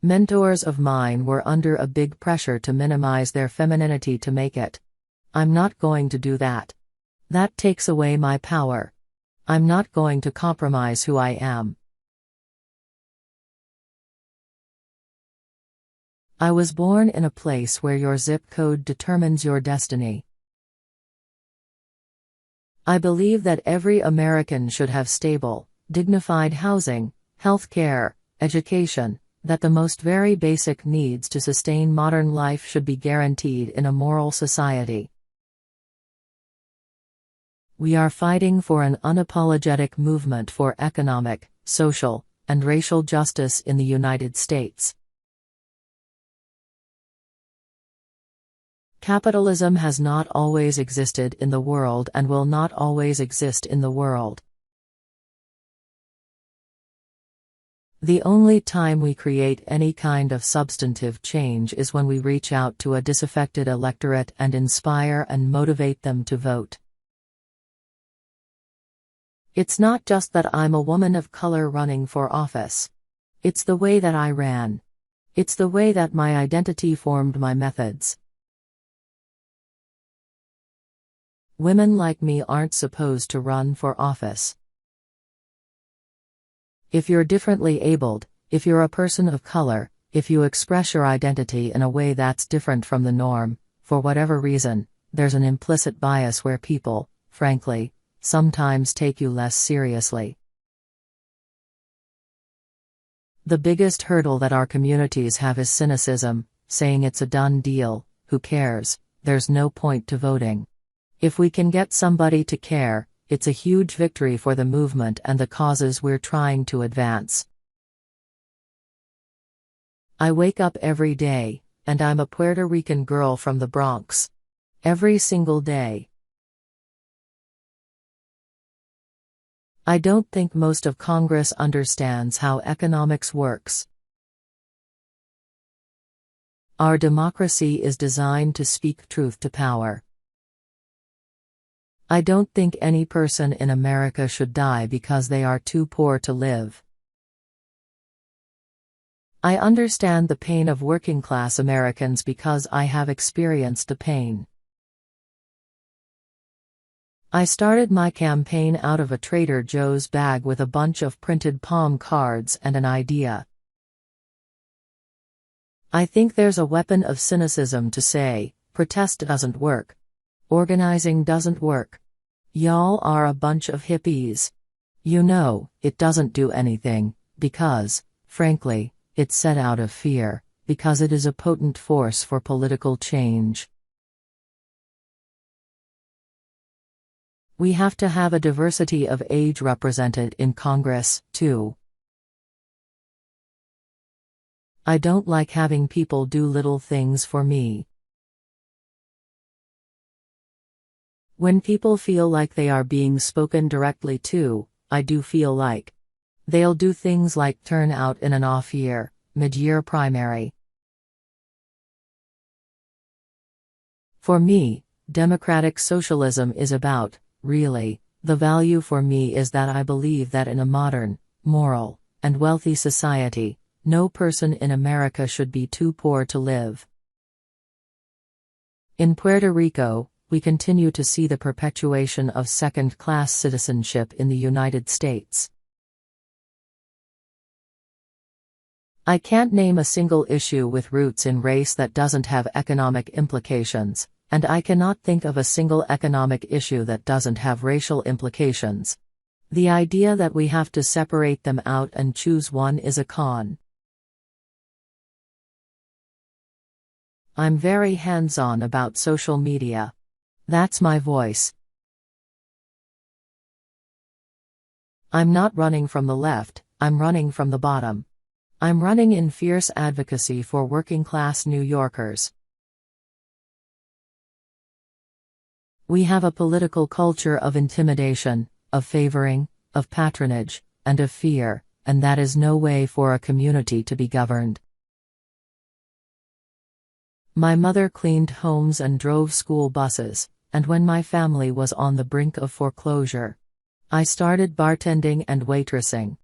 Mentors of mine were under a big pressure to minimize their femininity to make it. I'm not going to do that. That takes away my power. I'm not going to compromise who I am. I was born in a place where your zip code determines your destiny. I believe that every American should have stable, dignified housing, health care, education, that the most very basic needs to sustain modern life should be guaranteed in a moral society. We are fighting for an unapologetic movement for economic, social, and racial justice in the United States. Capitalism has not always existed in the world and will not always exist in the world. The only time we create any kind of substantive change is when we reach out to a disaffected electorate and inspire and motivate them to vote. It's not just that I'm a woman of color running for office. It's the way that I ran. It's the way that my identity formed my methods. Women like me aren't supposed to run for office. If you're differently abled, if you're a person of color, if you express your identity in a way that's different from the norm, for whatever reason, there's an implicit bias where people, frankly, sometimes take you less seriously. The biggest hurdle that our communities have is cynicism, saying it's a done deal, who cares, there's no point to voting. If we can get somebody to care, it's a huge victory for the movement and the causes we're trying to advance. I wake up every day, and I'm a Puerto Rican girl from the Bronx. Every single day. I don't think most of Congress understands how economics works. Our democracy is designed to speak truth to power. I don't think any person in America should die because they are too poor to live. I understand the pain of working-class Americans because I have experienced the pain. I started my campaign out of a Trader Joe's bag with a bunch of printed palm cards and an idea. I think there's a weapon of cynicism to say, protest doesn't work. Organizing doesn't work. Y'all are a bunch of hippies. You know, it doesn't do anything, because, frankly, it's set out of fear, because it is a potent force for political change. We have to have a diversity of age represented in Congress, too. I don't like having people do little things for me. When people feel like they are being spoken directly to, I do feel like they'll do things like turn out in an off-year, mid-year primary. For me, democratic socialism is about, really, the value for me is that I believe that in a modern, moral, and wealthy society, no person in America should be too poor to live. In Puerto Rico, we continue to see the perpetuation of second-class citizenship in the United States. I can't name a single issue with roots in race that doesn't have economic implications, and I cannot think of a single economic issue that doesn't have racial implications. The idea that we have to separate them out and choose one is a con. I'm very hands-on about social media. That's my voice. I'm not running from the left, I'm running from the bottom. I'm running in fierce advocacy for working-class New Yorkers. We have a political culture of intimidation, of favoring, of patronage, and of fear, and that is no way for a community to be governed. My mother cleaned homes and drove school buses, and when my family was on the brink of foreclosure, I started bartending and waitressing.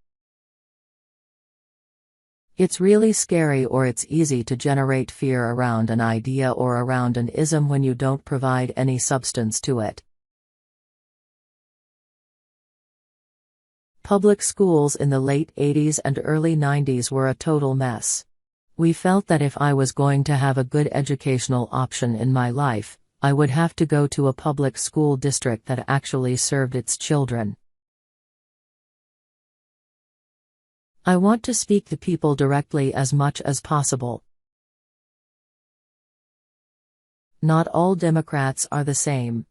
It's really scary, or it's easy to generate fear around an idea or around an ism when you don't provide any substance to it. Public schools in the late 80s and early 90s were a total mess. We felt that if I was going to have a good educational option in my life, I would have to go to a public school district that actually served its children. I want to speak to people directly as much as possible. Not all Democrats are the same.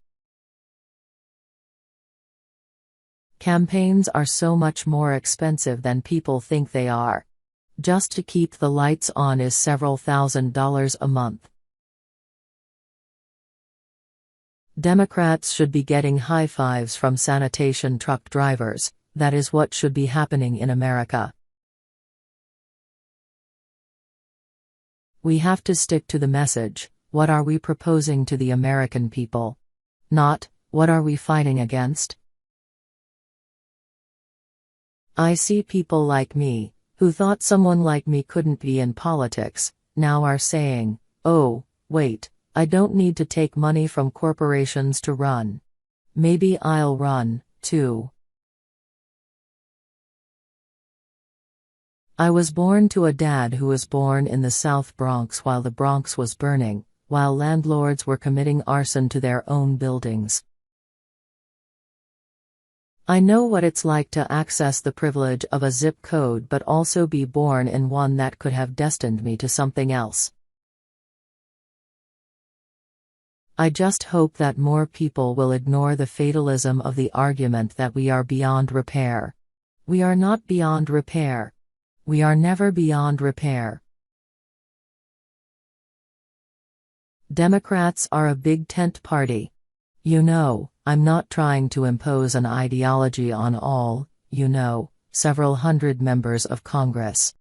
Campaigns are so much more expensive than people think they are. Just to keep the lights on is several $1,000s a month. Democrats should be getting high fives from sanitation truck drivers. That is what should be happening in America. We have to stick to the message. What are we proposing to the American people? Not, what are we fighting against? I see people like me, who thought someone like me couldn't be in politics, now are saying, oh, wait, I don't need to take money from corporations to run. Maybe I'll run, too. I was born to a dad who was born in the South Bronx while the Bronx was burning, while landlords were committing arson to their own buildings. I know what it's like to access the privilege of a zip code but also be born in one that could have destined me to something else. I just hope that more people will ignore the fatalism of the argument that we are beyond repair. We are not beyond repair. We are never beyond repair. Democrats are a big tent party. You know, I'm not trying to impose an ideology on all, several hundred members of Congress.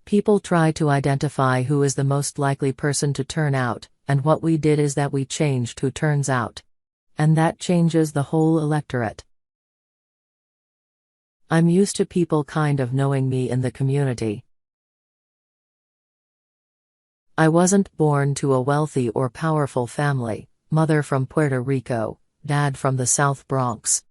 People try to identify who is the most likely person to turn out, and what we did is that we changed who turns out. And that changes the whole electorate. I'm used to people kind of knowing me in the community. I wasn't born to a wealthy or powerful family, mother from Puerto Rico, dad from the South Bronx.